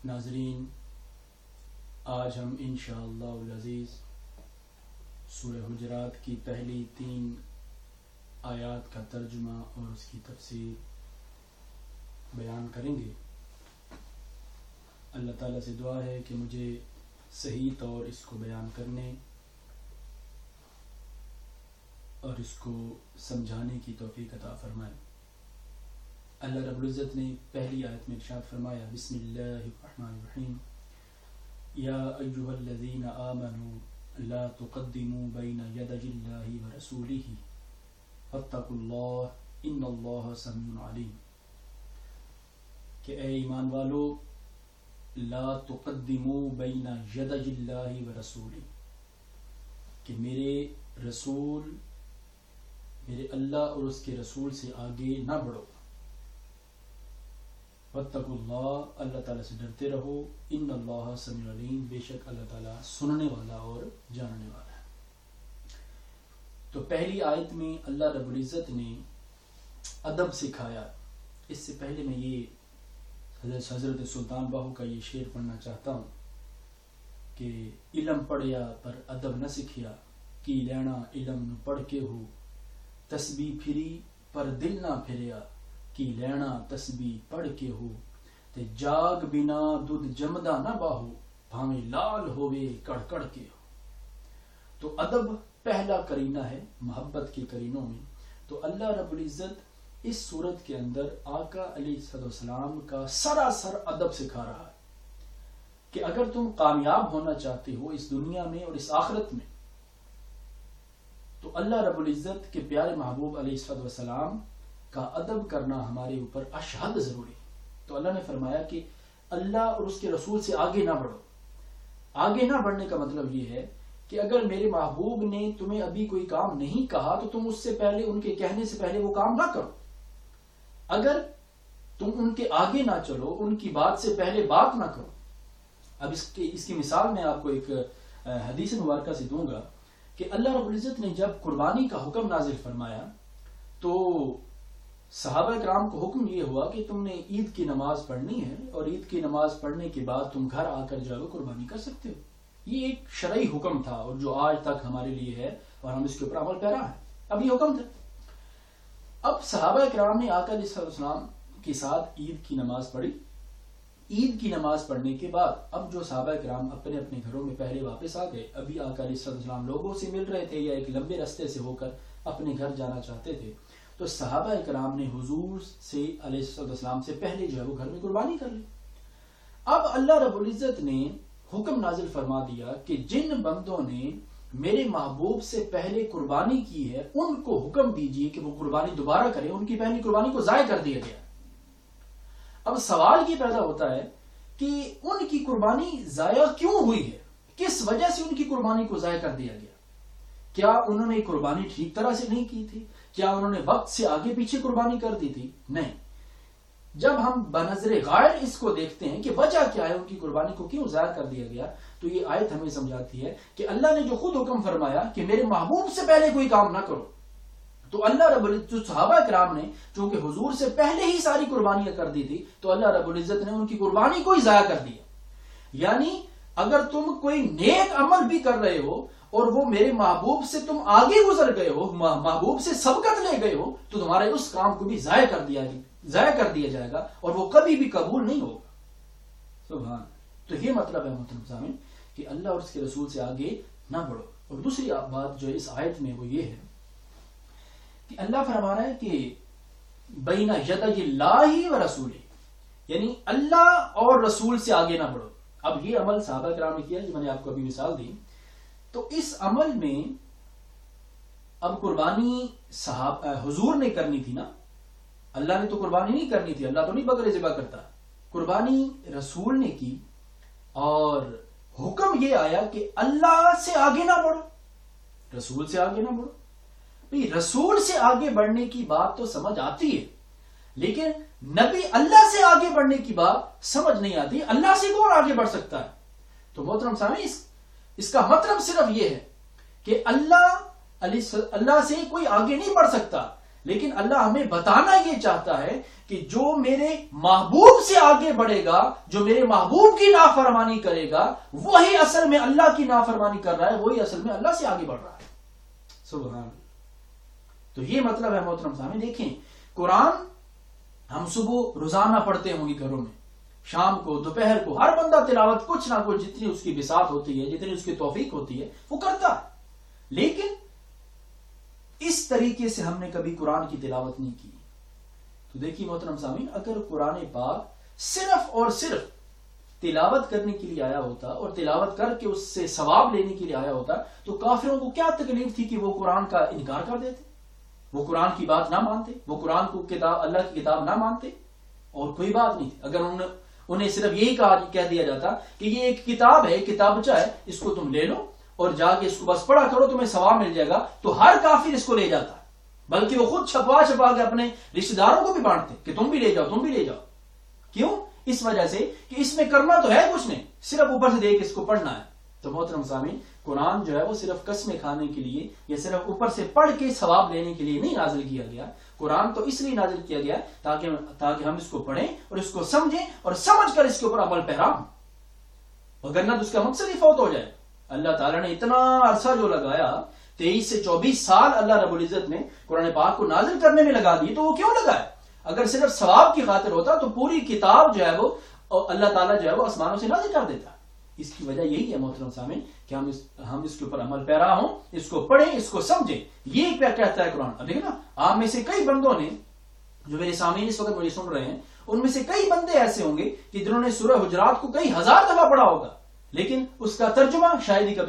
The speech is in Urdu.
ناظرین، آج ہم انشاءاللہ العزیز سورہ حجرات کی پہلی 3 آیات کا ترجمہ اور اس کی تفسیر بیان کریں گے۔ اللہ تعالیٰ سے دعا ہے کہ مجھے صحیح طور اس کو بیان کرنے اور اس کو سمجھانے کی توفیق عطا فرمائے۔ اللہ رب العزت نے پہلی آیت میں ارشاد فرمایا، بسم اللہ الرحمن الرحیم، یا ایھا الذین آمنوا لا تقدموا بین یدی اللہ ورسولہ واتقوا اللہ ان اللہ سمیع علیم، کہ اے ایمان والو، لا تقدموا بین یدی اللہ ورسولہ، کہ میرے رسول، میرے اللہ اور اس کے رسول سے آگے نہ بڑھو۔ واتقوا اللہ، اللہ تعالیٰ سے ڈرتے رہو، ان اللہ سمیع علیم، بے شک اللہ تعالیٰ سننے والا اور جاننے والا ہے۔ تو پہلی آیت میں اللہ رب العزت نے ادب سکھایا۔ اس سے پہلے میں یہ حضرت سلطان باہو کا یہ شعر پڑھنا چاہتا ہوں کہ علم پڑھیا پر ادب نہ سکھیا، کی لینا علم نو پڑھ کے ہو، تسبیح پھری پر دل نہ پھریا، کی لینا تسبیح پڑھ کے ہو، تے جاگ بنا دودھ جمدا نہ باہو، بھاویں لال ہوئے کڑ کڑ کے ہو۔ تو ادب پہلا کرینہ ہے محبت کے کرینوں میں۔ تو اللہ رب العزت اس صورت کے اندر آقا علیہ السلام کا سراسر ادب سکھا رہا ہے کہ اگر تم کامیاب ہونا چاہتے ہو اس دنیا میں اور اس آخرت میں، تو اللہ رب العزت کے پیارے محبوب علیہ السلام کا ادب کرنا ہمارے اوپر اشد ضروری ہے۔ تو اللہ نے فرمایا کہ اللہ اور اس کے رسول سے آگے نہ بڑھو۔ آگے نہ بڑھنے کا مطلب یہ ہے کہ اگر میرے محبوب نے تمہیں ابھی کوئی کام نہیں کہا تو تم اس سے پہلے، ان کے کہنے سے پہلے وہ کام نہ کرو۔ اگر تم ان کے آگے نہ چلو، ان کی بات سے پہلے بات نہ کرو۔ اب اس کی مثال میں آپ کو ایک حدیث مبارکہ سے دوں گا کہ اللہ رب العزت نے جب قربانی کا حکم نازل فرمایا تو صحابہ کرام کو حکم یہ ہوا کہ تم نے عید کی نماز پڑھنی ہے اور عید کی نماز پڑھنے کے بعد تم گھر آ کر جو ہے قربانی کر سکتے ہو۔ یہ ایک شرعی حکم تھا اور جو آج تک ہمارے لیے ہے اور ہم اس کے اوپر عمل پیرا ہیں۔ اب یہ حکم تھا۔ اب صحابہ کرام نے آقا علیہ السلام کے ساتھ عید کی نماز پڑھی۔ عید کی نماز پڑھنے کے بعد اب جو صحابہ کرام اپنے اپنے گھروں میں پہلے واپس آ گئے، ابھی آقا علیہ السلام لوگوں سے مل رہے تھے یا ایک لمبے راستے سے ہو کر اپنے گھر جانا چاہتے تھے، تو صحابہ کرام نے حضور سے علیہ السلام سے پہلے جو ہے وہ گھر میں قربانی کر لی۔ اب اللہ رب العزت نے حکم نازل فرما دیا کہ جن بندوں نے میرے محبوب سے پہلے قربانی کی ہے ان کو حکم دیجئے کہ وہ قربانی دوبارہ کریں، ان کی پہلی قربانی کو ضائع کر دیا گیا۔ اب سوال یہ پیدا ہوتا ہے کہ ان کی قربانی ضائع کیوں ہوئی ہے، کس وجہ سے ان کی قربانی کو ضائع کر دیا گیا؟ کیا انہوں نے قربانی ٹھیک طرح سے نہیں کی تھی؟ کیا انہوں نے وقت سے آگے پیچھے قربانی کر دی تھی؟ نہیں۔ جب ہم بنظر غائب اس کو دیکھتے ہیں کہ وجہ کیا ہے، ان کی قربانی کو کیوں ضائع کر دیا گیا، تو یہ آیت ہمیں سمجھاتی ہے کہ اللہ نے جو خود حکم فرمایا کہ میرے محبوب سے پہلے کوئی کام نہ کرو، تو اللہ رب العزت، جو صحابہ کرام نے چونکہ حضور سے پہلے ہی ساری قربانیاں کر دی تھی، تو اللہ رب العزت نے ان کی قربانی کو ہی ضائع کر دیا۔ یعنی اگر تم کوئی نیک عمل بھی کر رہے ہو اور وہ میرے محبوب سے تم آگے گزر گئے ہو، محبوب سے سبقت لے گئے ہو، تو تمہارے اس کام کو بھی ضائع کر دیا جائے گا اور وہ کبھی بھی قبول نہیں ہوگا۔ سبحان۔ تو یہ مطلب ہے محترم سامعین کہ اللہ اور اس کے رسول سے آگے نہ بڑھو۔ اور دوسری بات جو اس آیت میں وہ یہ ہے کہ اللہ فرما رہا ہے کہ بین یدی اللہ و رسولہ، یعنی اللہ اور رسول سے آگے نہ بڑھو۔ اب یہ عمل صحابہ کرام نے کیا جو میں نے آپ کو ابھی مثال دی، تو اس عمل میں اب قربانی حضور نے کرنی تھی نا، اللہ نے تو قربانی نہیں کرنی تھی، اللہ تو نہیں بکرے ذبح کرتا، قربانی رسول نے کی، اور حکم یہ آیا کہ اللہ سے آگے نہ بڑھو، رسول سے آگے نہ بڑھو۔ بھئی رسول سے آگے بڑھنے کی بات تو سمجھ آتی ہے، لیکن نبی اللہ سے آگے بڑھنے کی بات سمجھ نہیں آتی۔ اللہ سے کون آگے بڑھ سکتا ہے؟ تو محترم سامعین، اس کا مطلب صرف یہ ہے کہ اللہ سے کوئی آگے نہیں بڑھ سکتا، لیکن اللہ ہمیں بتانا یہ چاہتا ہے کہ جو میرے محبوب سے آگے بڑھے گا، جو میرے محبوب کی نافرمانی کرے گا، وہی اصل میں اللہ کی نافرمانی کر رہا ہے، وہی اصل میں اللہ سے آگے بڑھ رہا ہے. سبحان اللہ. تو یہ مطلب ہے محترم سامعین. دیکھیں قرآن ہم صبح روزانہ پڑھتے ہوں گے گھروں میں، شام کو، دوپہر کو، ہر بندہ تلاوت کچھ نہ کچھ جتنی اس کی بساط ہوتی ہے، جتنی اس کی توفیق ہوتی ہے وہ کرتا ہے. لیکن اس طریقے سے ہم نے کبھی قرآن کی تلاوت نہیں کی. تو دیکھیے محترم سامعین، اگر قرآن پاک صرف اور صرف تلاوت کرنے کے لیے آیا ہوتا اور تلاوت کر کے اس سے ثواب لینے کے لیے آیا ہوتا تو کافروں کو کیا تکلیف تھی کہ وہ قرآن کا انکار کر دیتے، وہ قرآن کی بات نہ مانتے، وہ قرآن کو کتاب، اللہ کی کتاب نہ مانتے. اور کوئی بات نہیں تھی اگر انہیں صرف یہی کہہ دیا جاتا کہ یہ ایک کتاب ہے، کتابچہ ہے، اس کو تم لے لو اور جا کے اس کو بس پڑھا کرو، تمہیں ثواب مل جائے گا، تو ہر کافر اس کو لے جاتا. بلکہ وہ خود چھپا چھپا کے اپنے رشتہ داروں کو بھی بانٹتے کہ تم بھی لے جاؤ، تم بھی لے جاؤ. کیوں؟ اس وجہ سے کہ اس میں کرنا تو ہے کچھ نہیں، صرف اوپر سے دیکھ اس کو پڑھنا ہے. تو محترم سامعین، قرآن جو ہے وہ صرف قسمیں کھانے کے لیے یا صرف اوپر سے پڑھ کے ثواب لینے کے لیے نہیں نازل کیا گیا. قرآن تو اس لیے نازل کیا گیا تاکہ ہم اس کو پڑھیں اور اس کو سمجھیں اور سمجھ کر اس کے اوپر عمل پیرا ہوں. وگرنہ تو اس کا مقصد ہی فوت ہو جائے. اللہ تعالیٰ نے اتنا عرصہ جو لگایا، 23 سے 24 سال اللہ رب العزت نے قرآن پاک کو نازل کرنے میں لگا دی، تو وہ کیوں لگا ہے؟ اگر صرف ثواب کی خاطر ہوتا تو پوری کتاب جو ہے وہ اللہ تعالیٰ جو ہے وہ آسمانوں سے نازل کر دیتا. اس کی وجہ یہی ہے محترم سامعین کہ ہم اس کے اوپر عمل پیرا ہوں، اس کو پڑھیں، اس کو سمجھیں. یہ کیا کہتا ہے قرآن؟ اب دیکھیں نا، آپ میں سے کئی بندوں نے، جو میرے سامعین اس وقت مجھے سن رہے ہیں، ان میں سے کئی بندے ایسے ہوں گے کہ جنہوں نے سورہ حجرات کو کئی ہزار دفعہ پڑھا ہوگا، لیکن اس کا ترجمہ شاید ہی کبھی